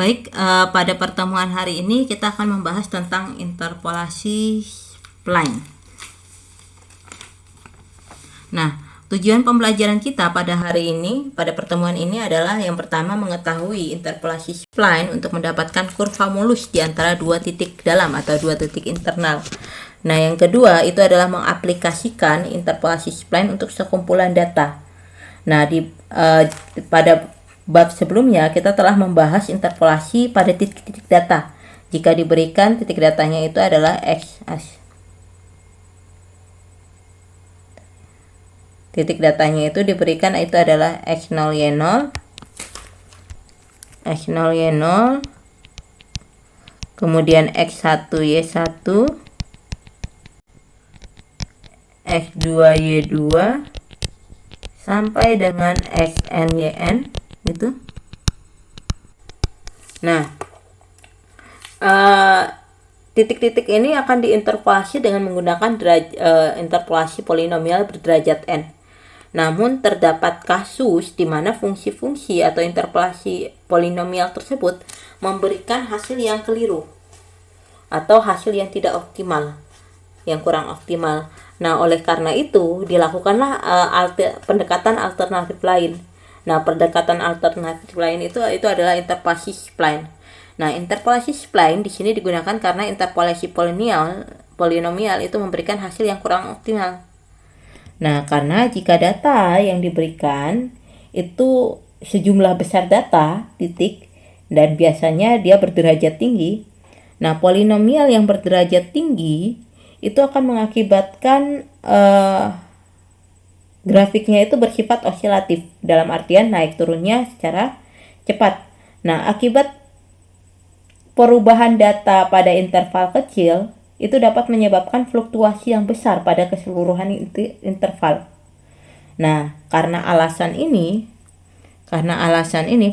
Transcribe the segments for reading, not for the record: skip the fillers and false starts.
Baik, pada pertemuan hari ini kita akan membahas tentang interpolasi spline. Nah, tujuan pembelajaran kita pada hari ini, pada pertemuan ini adalah yang pertama mengetahui interpolasi spline untuk mendapatkan kurva mulus di antara dua titik dalam atau dua titik internal. Nah, yang kedua itu adalah mengaplikasikan interpolasi spline untuk sekumpulan data. Nah, pada bab sebelumnya kita telah membahas interpolasi pada titik-titik data. Jika diberikan titik datanya itu adalah X. Titik datanya itu diberikan itu adalah X0 Y0, X0 Y0, kemudian X1 Y1, X2 Y2 sampai dengan Xn Yn gitu. Nah, titik-titik ini akan diinterpolasi dengan menggunakan interpolasi polinomial berderajat n. Namun terdapat kasus di mana fungsi-fungsi atau interpolasi polinomial tersebut memberikan hasil yang keliru atau hasil yang tidak optimal, yang kurang optimal. Nah, oleh karena itu dilakukanlah pendekatan alternatif lain. Nah, pendekatan alternatif lain itu adalah interpolasi spline. Nah, interpolasi spline di sini digunakan karena interpolasi polinomial itu memberikan hasil yang kurang optimal. Nah, karena jika data yang diberikan itu sejumlah besar data, titik, dan biasanya dia berderajat tinggi. Nah, polinomial yang berderajat tinggi itu akan mengakibatkan grafiknya itu bersifat osilatif, dalam artian naik turunnya secara cepat. Nah, akibat perubahan data pada interval kecil itu dapat menyebabkan fluktuasi yang besar pada keseluruhan interval. Nah, karena alasan ini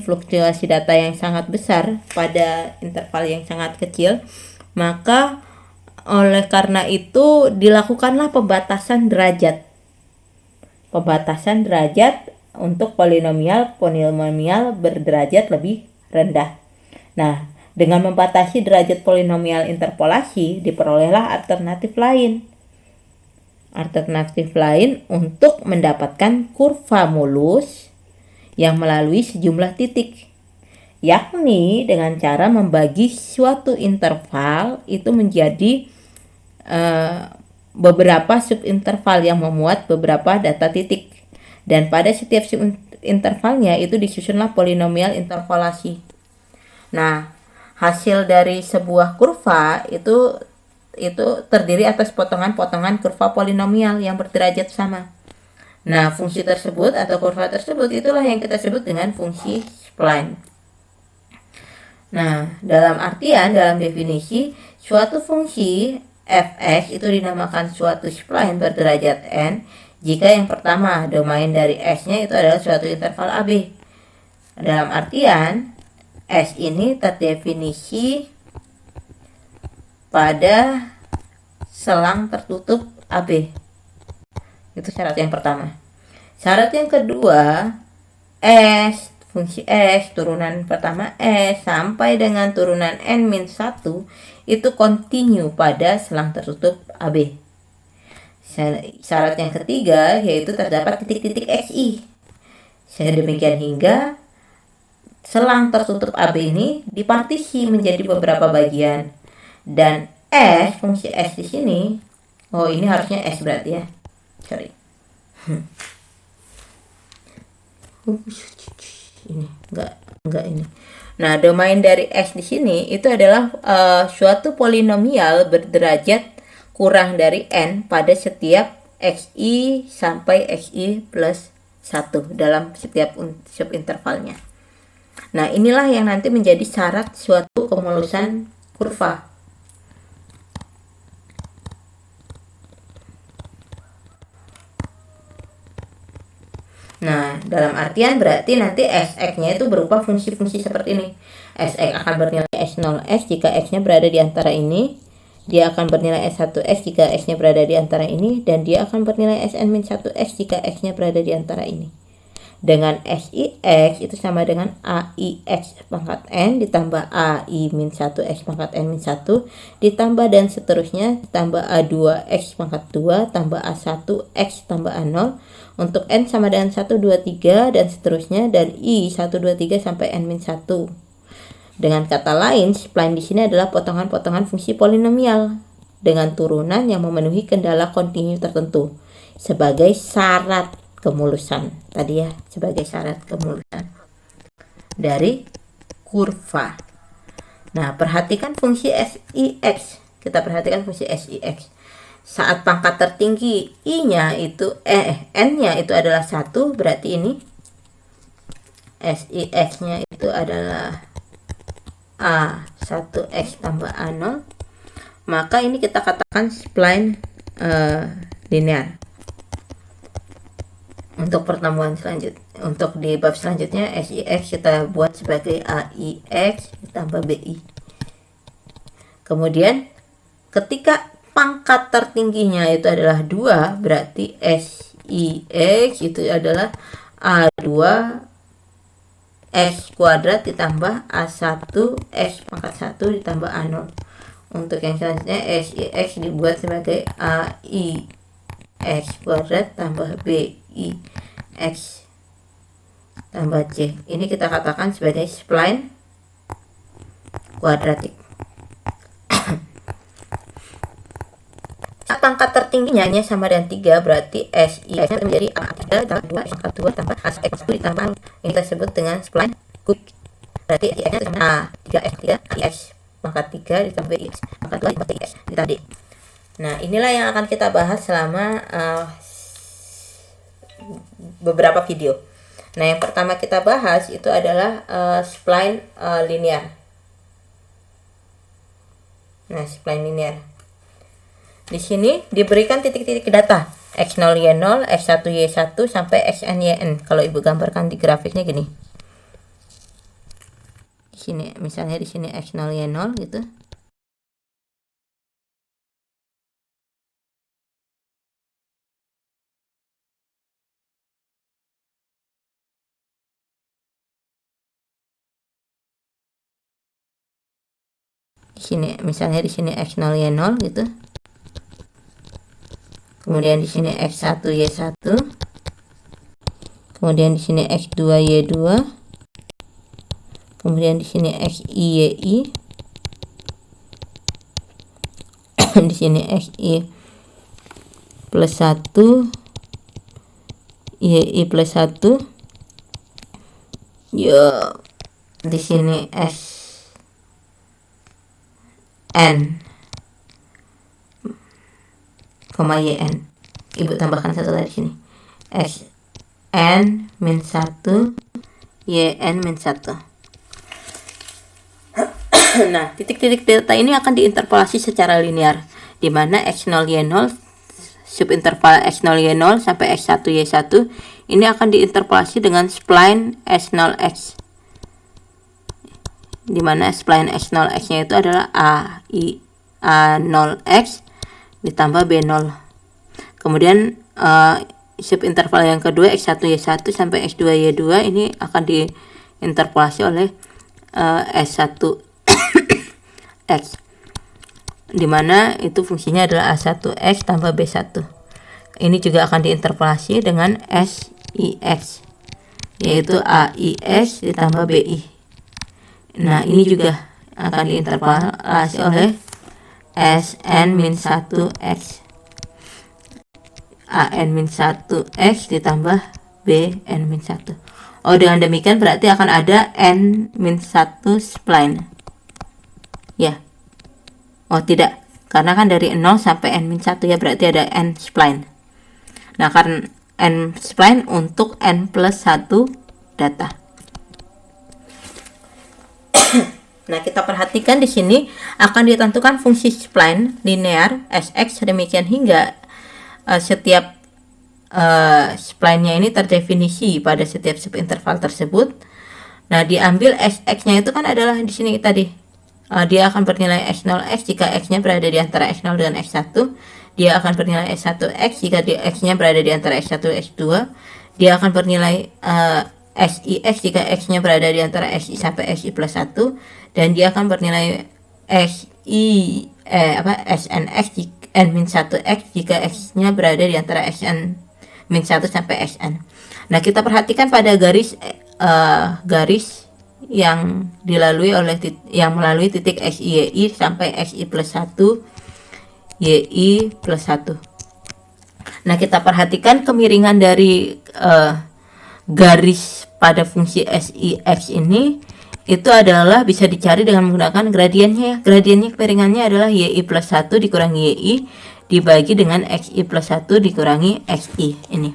fluktuasi data yang sangat besar pada interval yang sangat kecil, maka oleh karena itu dilakukanlah pembatasan derajat untuk polinomial berderajat lebih rendah. Nah, dengan membatasi derajat polinomial interpolasi diperolehlah alternatif lain untuk mendapatkan kurva mulus yang melalui sejumlah titik, yakni dengan cara membagi suatu interval itu menjadi beberapa subinterval yang memuat beberapa data titik, dan pada setiap subintervalnya itu disusunlah polinomial interpolasi. Nah, hasil dari sebuah kurva itu terdiri atas potongan-potongan kurva polinomial yang berderajat sama. Nah, fungsi tersebut atau kurva tersebut itulah yang kita sebut dengan fungsi spline. Nah, dalam definisi suatu fungsi fx itu dinamakan suatu spline berderajat n jika yang pertama domain dari s-nya itu adalah suatu interval AB. Dalam artian S ini terdefinisi pada selang tertutup AB. Itu syarat yang pertama. Syarat yang kedua, fungsi S turunan pertama S sampai dengan turunan n-1 itu kontinu pada selang tertutup AB. Syarat yang ketiga yaitu terdapat titik-titik XI. Sedemikian hingga selang tertutup AB ini dipartisi menjadi beberapa bagian, dan fungsi S di sini, ini harusnya S berarti ya, sorry. Ini enggak ini. Nah, domain dari S di sini itu adalah suatu polinomial berderajat kurang dari n pada setiap xi sampai xi plus 1 dalam setiap subintervalnya. Nah, inilah yang nanti menjadi syarat suatu kemulusan kurva. Nah, dalam artian berarti nanti Sx-nya itu berupa fungsi-fungsi seperti ini. Sx akan bernilai S0S jika X-nya berada di antara ini. Dia akan bernilai S1S jika X-nya berada di antara ini. Dan dia akan bernilai Sn-1S jika X-nya berada di antara ini. dengan SIX itu sama dengan AIX pangkat N ditambah AI min 1 X pangkat N min 1 ditambah dan seterusnya ditambah A2 X pangkat 2 tambah A1 X tambah A0 untuk N sama dengan 1, 2, 3 dan seterusnya dan I 1, 2, 3 sampai N min 1. Dengan kata lain, spline di sini adalah potongan-potongan fungsi polinomial dengan turunan yang memenuhi kendala kontinu tertentu sebagai syarat kemulusan tadi ya, sebagai syarat kemulusan dari kurva. Nah, perhatikan fungsi SIX. Kita perhatikan fungsi SIX. Saat pangkat tertinggi I-nya itu N-nya itu adalah 1, berarti ini SIX-nya itu adalah A1X tambah A0. Maka ini kita katakan spline linear. Untuk pertemuan selanjutnya, untuk di bab selanjutnya SIX kita buat sebagai AIX ditambah BI. Kemudian ketika pangkat tertingginya itu adalah 2, berarti SIX itu adalah A2 X kuadrat ditambah A1 X pangkat 1 ditambah A0. Untuk yang selanjutnya SIX dibuat sebagai AI X kuadrat tambah BI X tambah C. Ini kita katakan sebagai spline kuadratik. Pangkat tertingginya sama dengan 3, berarti SI nya menjadi A3 tambah 2 X pangkat 2 tambah A1 ditambah ini kita sebut dengan spline kubik. Berarti SI nya sama A3 X pangkat 3 ditambah BI X pangkat 2 ditambah X ditambah D. Nah, inilah yang akan kita bahas selama beberapa video. Nah, yang pertama kita bahas itu adalah spline linear. Nah, spline linear. Di sini diberikan titik-titik data X0 Y0, X1 Y1 sampai Xn Yn. Kalau Ibu gambarkan di grafiknya gini. Di sini misalnya di sini X0 Y0 gitu. Di sini misalnya di sini X0 Y0 gitu. Kemudian di sini X1 Y1. Kemudian di sini X2 Y2. Kemudian di sini XI YI. Di sini XI plus 1 YI plus 1. Ya, di sini X N koma YN. Ibu tambahkan satu dari sini. X N min 1 YN min 1. Nah, titik-titik data ini akan diinterpolasi secara linear, di mana X0 Y0 subinterval X0 Y0 sampai X1 Y1 ini akan diinterpolasi dengan spline S0X, di mana spline S0X-nya itu adalah A0X ditambah B0. Kemudian subinterval yang kedua X1 Y1 sampai X2 Y2 ini akan diinterpolasi oleh S1 X, dimana itu fungsinya adalah A1X tambah B1. Ini juga akan diinterpolasi dengan SIX, yaitu AIX ditambah BI. Nah, ini juga akan diinterpolasi oleh SN-1X, AN-1X ditambah BN-1. Oh, dengan demikian berarti akan ada N-1 spline. Ya. Oh, tidak. Karena kan dari 0 sampai N-1 ya, berarti ada N spline. Nah, karena N spline untuk N plus 1 data. Nah, kita perhatikan di sini akan ditentukan fungsi spline linear Sx demikian hingga setiap spline-nya ini terdefinisi pada setiap subinterval tersebut. Nah, diambil Sx-nya itu kan adalah di sini tadi. Dia akan bernilai X0X jika X-nya berada di antara X0 dengan X1. Dia akan bernilai S1X jika X-nya berada di antara X1 dan X2. dia akan bernilai SIX jika X-nya berada di antara SI sampai SI plus 1, dan dia akan bernilai SNX N-1X jika X-nya berada di antara SN-1 sampai SN. Nah, kita perhatikan pada garis yang dilalui oleh yang melalui titik XY sampai XY plus 1 YI plus 1. Nah, kita perhatikan kemiringan dari garis pada fungsi SIX ini itu adalah bisa dicari dengan menggunakan gradiennya. Gradiennya kemiringannya adalah YI plus 1 dikurangi YI dibagi dengan XI plus 1 dikurangi XI ini.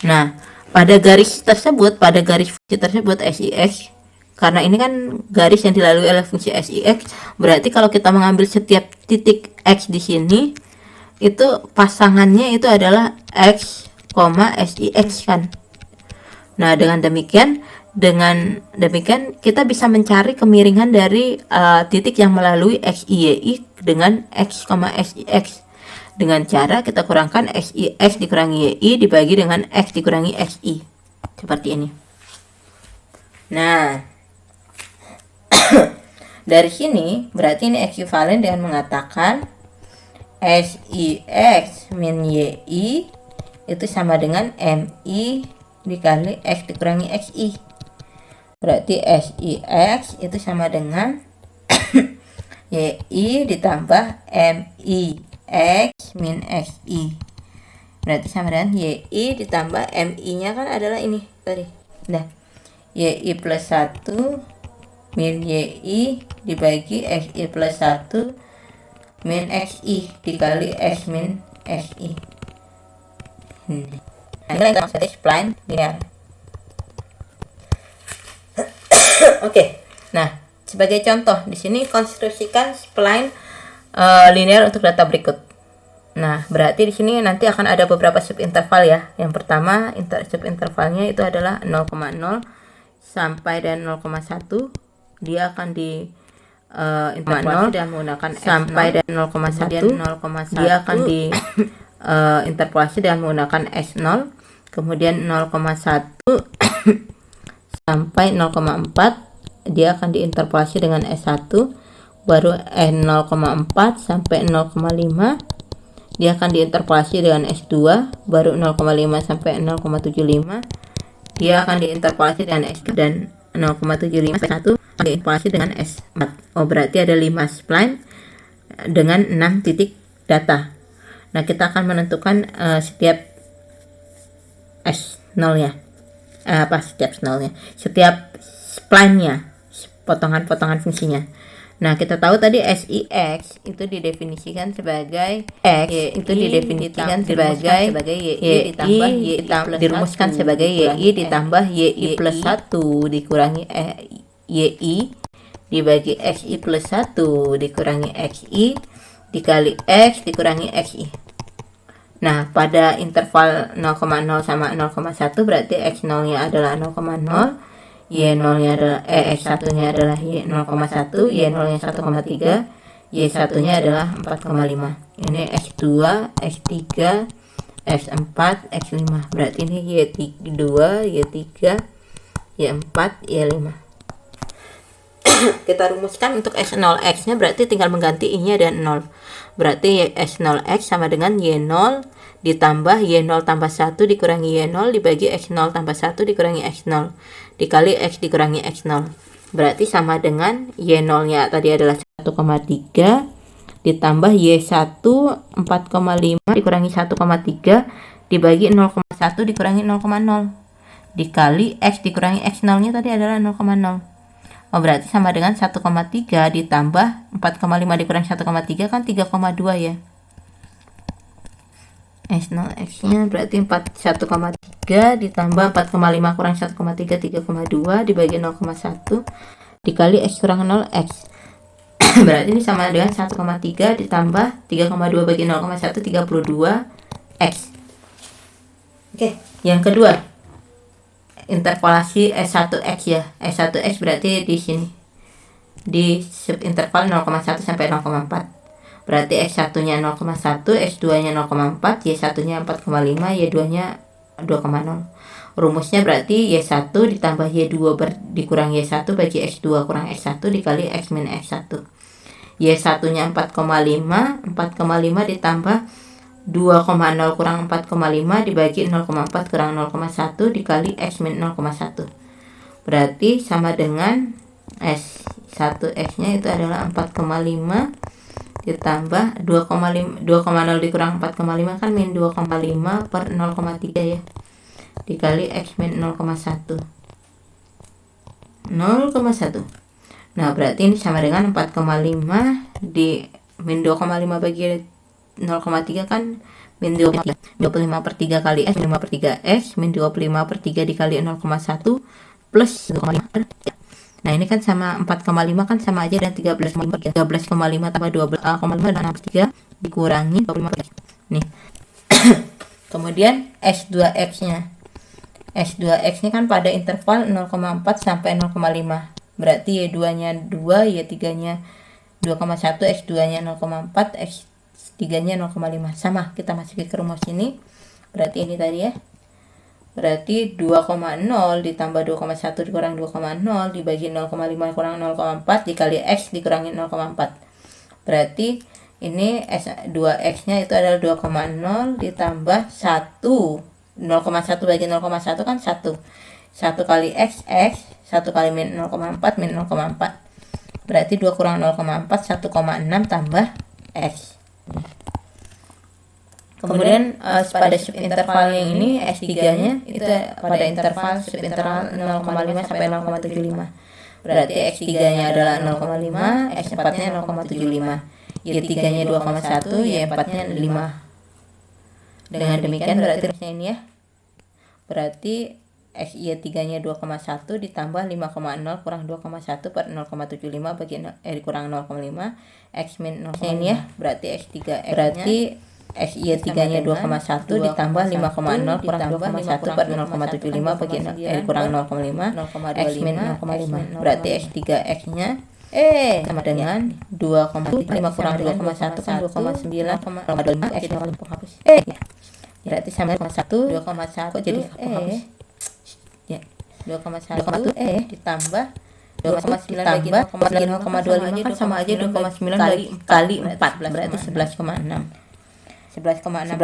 Nah, pada garis tersebut, pada garis fungsi tersebut SIX, karena ini kan garis yang dilalui oleh fungsi SIX, berarti kalau kita mengambil setiap titik X di sini, itu pasangannya itu adalah X, SIX kan. Nah, dengan demikian kita bisa mencari kemiringan dari titik yang melalui XIY dengan X, SIX dengan cara kita kurangkan SIX dikurangi YI dibagi dengan X dikurangi XI seperti ini. Nah, dari sini berarti ini ekuivalen dengan mengatakan SIX min YI itu sama dengan MI dikali X dikurangi XI. Berarti SIX itu sama dengan YI ditambah MI X min XI. Berarti sama dengan YI ditambah MI nya kan adalah ini tadi. Nah, YI plus 1 min YI dibagi XI plus 1 min XI dikali X min XI. Nah, ini kita maksudnya spline linear. Oke. Nah, sebagai contoh di sini konstruksikan spline linear untuk data berikut. Nah, berarti di sini nanti akan ada beberapa subinterval ya. Yang pertama, subintervalnya itu adalah 0,0 sampai dan 0,1. Dia akan di interval dan menggunakan sampai dan 0,1. Dia akan di interpolasi dengan menggunakan S0, kemudian 0,1 sampai 0,4 dia akan diinterpolasi dengan S1, baru N0,4 sampai 0,5 dia akan diinterpolasi dengan S2, baru 0,5 sampai 0,75 dia akan diinterpolasi dengan S2, dan 0,75 sampai 1 diinterpolasi dengan S4. Oh, berarti ada 5 spline dengan 6 titik data. Nah, kita akan menentukan setiap S0-nya. Setiap spline-nya, potongan-potongan fungsinya. Nah, kita tahu tadi SIX itu didefinisikan sebagai X itu didefinisikan sebagai YI ditambah YI dirumuskan sebagai YI ditambah YI plus 1 dikurangi YI dibagi XI plus 1 dikurangi XI dikali X dikurangi XI. Nah, pada interval 0,0 sama 0,1 berarti X0-nya adalah 0,0, Y0-nya adalah X1-nya adalah Y0,1, Y0-nya 1,3, Y1-nya adalah 4,5. Ini X2, X3, X4, X5. Berarti ini Y2, Y3, Y4, Y5. Kita rumuskan untuk S0X-nya berarti tinggal mengganti I-nya dan 0. Berarti S0X sama dengan Y0 ditambah Y0 tambah 1 dikurangi Y0 dibagi X0 tambah 1 dikurangi X0 dikali X dikurangi X0. Berarti sama dengan Y0-nya tadi adalah 1,3 ditambah Y1 4,5 dikurangi 1,3 dibagi 0,1 dikurangi 0,0 dikali X dikurangi X0-nya tadi adalah 0,0. Oh, berarti sama dengan 1,3 ditambah 4,5 dikurangi 1,3 kan 3,2 ya. S0X-nya berarti 1,3 ditambah 4,5 kurang 1,3 3,2 dibagi 0,1 dikali X kurang 0 X. Berarti ini sama dengan 1,3 ditambah 3,2 bagi 0,1 32 X. Oke, yang kedua interpolasi S1X ya. S1X berarti di sini di subinterval 0,1 sampai 0,4. Berarti X1-nya 0,1, X2-nya 0,4, Y1-nya 4,5, Y2-nya 2,0. Rumusnya berarti Y1 ditambah Y2 dikurang Y1 bagi X2 kurang X1 dikali X min X1. Y1 nya 4,5 ditambah 2,0 kurang 4,5 dibagi 0,4 kurang 0,1 dikali X min 0,1. Berarti sama dengan S1X nya itu adalah 4,5 ditambah 2,0 dikurang 4,5 kan min 2,5 per 0,3 ya, dikali X min 0,1. Nah berarti ini sama dengan 4,5 di min 2,5 bagi 0,3 kan min 25 per 3 kali X min 5 per 3 X min 25 per 3 dikali 0,1 plus 2,5 per 3. Nah ini kan sama 4,5 kan sama aja dan 13,5 tambah 12,5 dan 3 dikurangi 25 per 3. Nih. Kemudian S2X nya S2X nya kan pada interval 0,4 sampai 0,5. Berarti Y2 nya 2, Y3 nya 2,1, X2 nya 0,4, X3 nya 0,5. Sama, kita masukin ke rumus ini. Berarti ini tadi ya. Berarti 2,0 ditambah 2,1 dikurang 2,0 dibagi 0,5 kurang 0,4 dikali X dikurangi 0,4. Berarti ini S2X nya itu adalah 2,0 ditambah 1. 0,1 bagi 0,1 kan 1. 1 kali X, 1 kali min 0,4 min 0,4. Berarti 2 kurang 0,4, 1,6 tambah X. Kemudian pada subinterval yang ini S3-nya itu pada interval subinterval 0,5 sampai 0,75. Berarti X3-nya adalah 0,5, X4-nya 0,75. Y3-nya 2,1, Y4-nya 5. Dengan demikian berarti ini ya. Berarti Y3-nya 2,1 ditambah 5,0 kurang 2,1 per 0,75 bagi kurang 0,5 X min 0,5 ini ya. Berarti X3X-nya berarti Y3-nya 2,1 ditambah 5,0 kurang 2,1 per 0,75 bagi kurang 0,5 X min 0,5. Berarti X3X-nya sama dengan 2,5 kurang 2,1 kan 2,9,25 X 0,5 hapus. Berarti sama dengan 1 kok jadi hapus. Ya. 2,1 ditambah 2,9 bagi 0,25 kan sama aja 2,9 kali 4 berarti 11,6. 11,6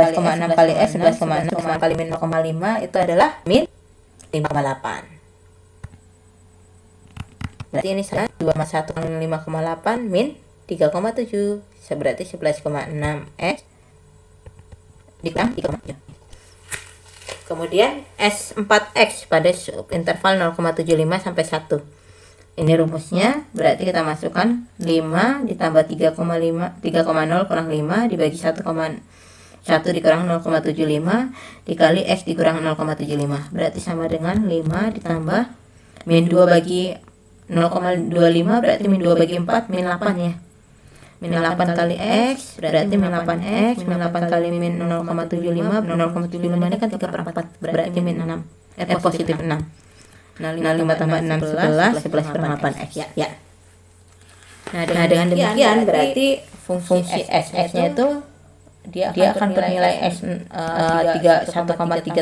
kali S 11,6 kali min 0,5 itu adalah min 5,8. Berarti ini sama 2,1 kali 5,8 min 3,7. Berarti 11,6 S dikurangi 3,7. Kemudian S4X pada interval 0,75 sampai 1. Ini rumusnya, berarti kita masukkan 5 ditambah 3,0 kurang 5 dibagi 1 dikurang 0,75 dikali X dikurang 0,75. Berarti sama dengan 5 ditambah min 2 bagi 0,25 berarti min 2 bagi 4 min 8 ya. Min 8 kali X berarti min 8X, min 8 kali min 0,75, 0,75 ini kan 3/4 berarti min 6, positif 6. Nah 5 tambah 6 11 per 8X ya. Nah dengan demikian berarti fungsi S nya itu dia akan bernilai S 1,3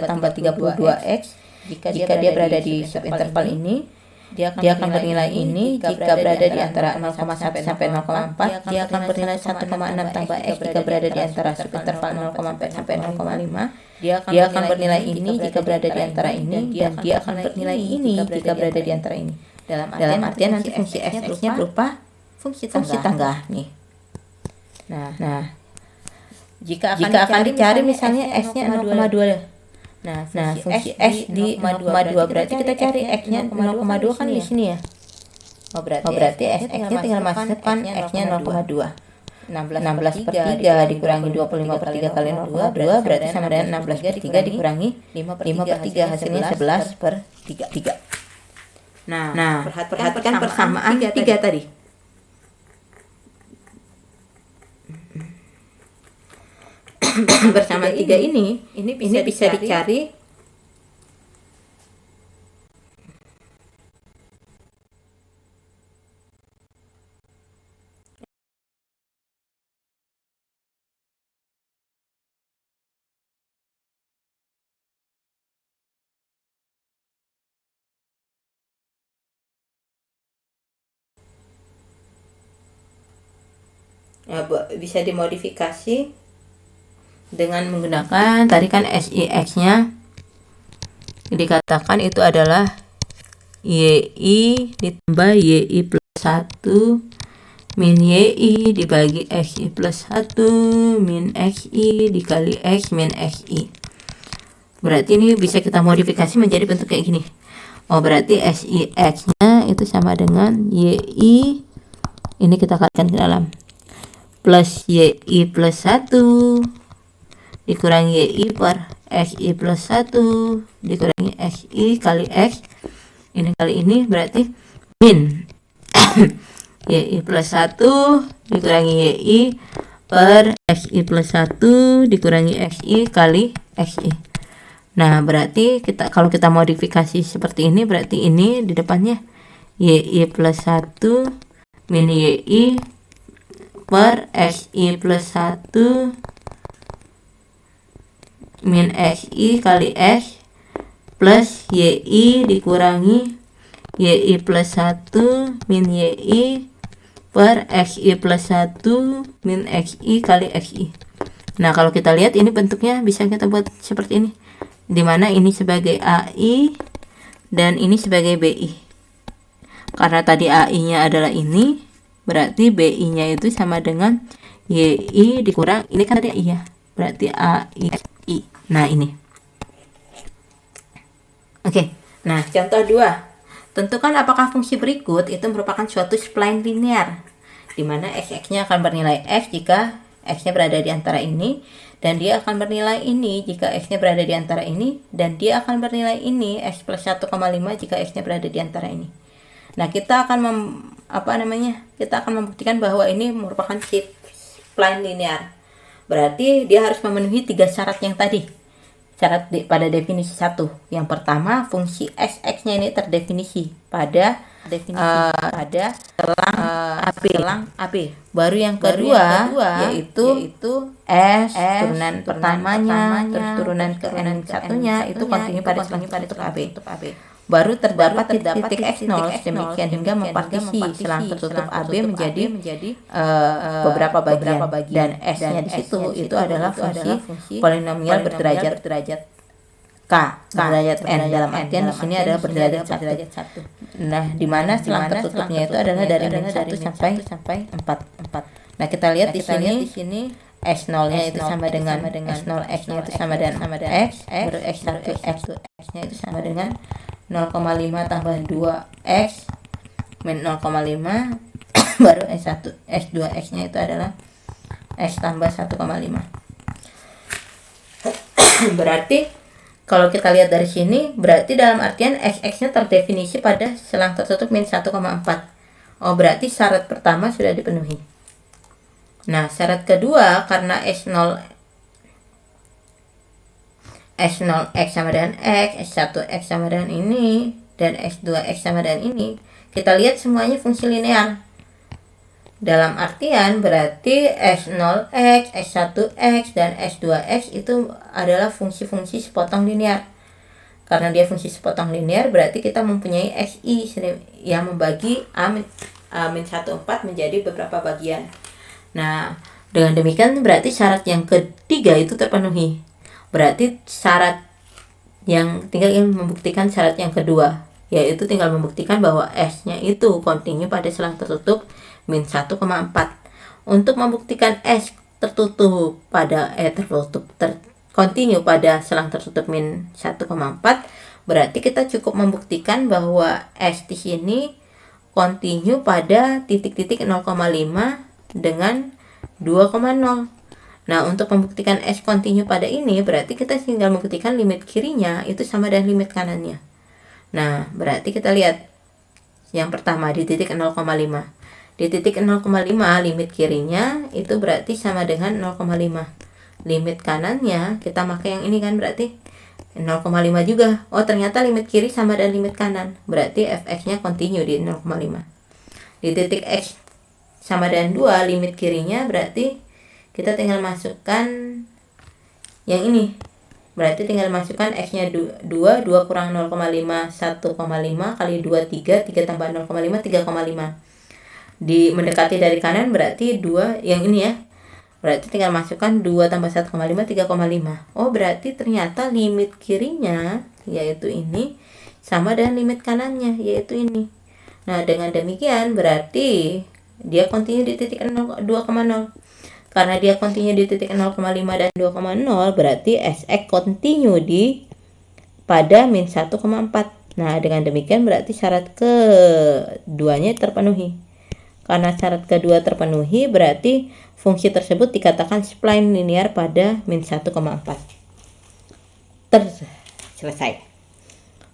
tambah 32X jika dia berada di subinterval ini. Dia akan bernilai ini jika berada di antara 0,1 sampai 0,4. Dia akan bernilai 1,6 tambah X jika berada di antara subinterval 0,4 sampai 0,5. Dia akan bernilai ini jika berada di antara ini, dan dia akan bernilai ini jika berada di antara ini. Dalam artian nanti fungsi X-nya berupa fungsi tangga nih. Nah, jika akan dicari misalnya X-nya 0,2. Nah, fungsi X di 0,2 berarti kita cari X-nya 0,2 kan di sini ya. Berarti X-nya tinggal masukkan X-nya 0,2. 16 per 3 dikurangi 25 per 3 kali 0,2 berarti sama dengan 16 per 3 dikurangi 5 per 3 hasilnya 11 per 3. Nah, perhatikan persamaan 3 tadi. Bersama 3 ini bisa dicari Ya, bisa dimodifikasi dengan menggunakan tadi kan SIX-nya dikatakan itu adalah YI ditambah YI plus 1 min YI dibagi XI plus 1 min XI dikali X min XI. Berarti ini bisa kita modifikasi menjadi bentuk kayak gini. Oh, berarti SIX-nya itu sama dengan YI, ini kita kalikan ke dalam, plus YI plus 1 dikurangi YI per XI plus 1 dikurangi XI kali X, ini kali ini berarti min YI plus 1 dikurangi YI per XI plus 1 dikurangi XI kali XI. Nah, berarti kalau kita modifikasi seperti ini, berarti ini di depannya YI plus 1 min YI per XI plus 1 min XI kali X plus YI dikurangi YI plus 1 min YI per XI plus 1 min XI kali XI. Nah, kalau kita lihat ini bentuknya bisa kita buat seperti ini, dimana ini sebagai AI dan ini sebagai BI. Karena tadi AI-nya adalah ini, berarti BI-nya itu sama dengan YI dikurang, ini kan tadi I ya, berarti AI. Nah, ini. Oke, nah contoh 2. Tentukan apakah fungsi berikut itu merupakan suatu spline linear, di mana x-nya akan bernilai x jika x-nya berada di antara ini, dan dia akan bernilai ini jika x-nya berada di antara ini, dan dia akan bernilai ini x plus 1,5 jika x-nya berada di antara ini. Nah, kita akan kita akan membuktikan bahwa ini merupakan spline linear. Berarti dia harus memenuhi 3 syarat yang tadi. Syarat pada definisi 1. Yang pertama, fungsi x-nya ini terdefinisi pada selang AB. Baru yang kedua yaitu S turunan pertamanya terus turunan ke N1-nya itu kontinu pada selang tertutup AB. Baru terdapat titik X0 demikian hingga mempartisi selang tertutup AB menjadi beberapa bagian, dan S-nya di situ itu adalah fungsi polinomial berderajat K, berderajat N, dalam artian di sini adalah berderajat 1. Nah, di mana selang tertutupnya itu adalah dari min 1 sampai 4. Nah, kita lihat di sini S0-nya itu sama dengan S0, X-nya itu sama dengan X, baru X1, X-nya itu sama dengan 0,5 tambah 2X min 0,5 baru S1, S2, X-nya itu adalah X tambah 1,5. Berarti kalau kita lihat dari sini, berarti dalam artian X-nya terdefinisi pada selang tertutup min 1,4. Oh, berarti syarat pertama sudah dipenuhi. Nah, syarat kedua, karena S0X sama dengan X, S1X sama dengan ini, dan S2X sama dengan ini, kita lihat semuanya fungsi linear. Dalam artian berarti S0X, S1X, dan S2X itu adalah fungsi-fungsi sepotong linear. Karena dia fungsi sepotong linear, berarti kita mempunyai XI yang membagi A-14 menjadi beberapa bagian. Nah, dengan demikian berarti syarat yang ketiga itu terpenuhi. Berarti syarat yang tinggal membuktikan syarat yang kedua, yaitu tinggal membuktikan bahwa S-nya itu kontinu pada selang tertutup min 1,4. Untuk membuktikan S tertutup pada kontinu pada selang tertutup min 1,4, berarti kita cukup membuktikan bahwa S di sini kontinu pada titik-titik 0,5 dengan 2,0. Nah, untuk membuktikan S kontinu pada ini, berarti kita tinggal membuktikan limit kirinya itu sama dengan limit kanannya. Nah, berarti kita lihat yang pertama di titik 0,5. Di titik 0,5 limit kirinya itu berarti sama dengan 0,5. Limit kanannya kita pakai yang ini kan, berarti 0,5 juga. Oh, ternyata limit kiri sama dengan limit kanan. Berarti fx-nya kontinu di 0,5. Di titik x sama dengan 2, limit kirinya berarti kita tinggal masukkan yang ini. Berarti tinggal masukkan x-nya 2 kurang 0,5, 1,5 kali 2, 3 tambah 0,5, 3,5. mendekati dari kanan berarti 2 yang ini ya. Berarti tinggal masukkan 2 tambah 1,5 3,5. Oh, berarti ternyata limit kirinya yaitu ini sama dengan limit kanannya yaitu ini. Nah, dengan demikian berarti dia kontinu di titik 2,0. Karena dia kontinu di titik 0,5 dan 2,0 berarti Sx kontinu pada min 1,4. Nah, dengan demikian berarti syarat keduanya terpenuhi. Karena syarat kedua terpenuhi berarti fungsi tersebut dikatakan spline linear pada min 1,4. Selesai.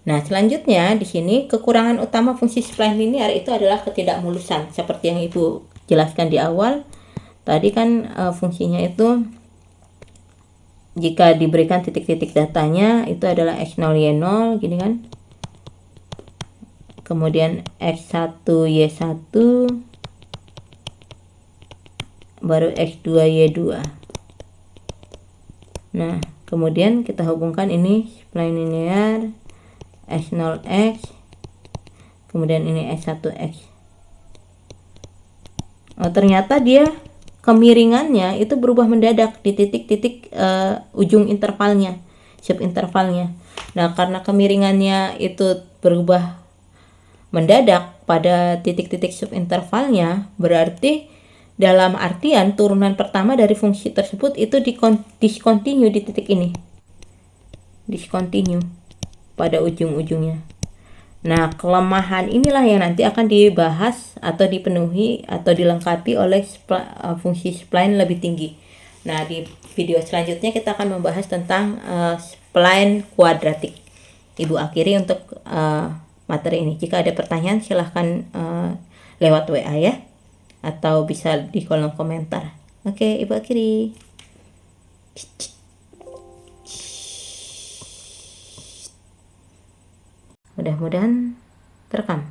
Nah, selanjutnya di sini kekurangan utama fungsi spline linear itu adalah ketidakmulusan. Seperti yang Ibu jelaskan di awal, tadi kan fungsinya itu jika diberikan titik-titik datanya itu adalah X0 Y0 gini kan. Kemudian X1 Y1 baru X2 Y2. Nah, kemudian kita hubungkan ini spline linear X0X, kemudian ini X1X. Oh, ternyata dia kemiringannya itu berubah mendadak di titik-titik ujung intervalnya, subintervalnya. Nah, karena kemiringannya itu berubah mendadak pada titik-titik subintervalnya, berarti dalam artian turunan pertama dari fungsi tersebut itu discontinue di titik ini. Discontinue pada ujung-ujungnya. Nah, kelemahan inilah yang nanti akan dibahas atau dipenuhi atau dilengkapi oleh fungsi spline lebih tinggi. Nah, di video selanjutnya kita akan membahas tentang spline kuadratik. Ibu akhiri untuk materi ini. Jika ada pertanyaan silahkan lewat WA ya, atau bisa di kolom komentar. Oke, Ibu akhiri. Mudah-mudahan terekam.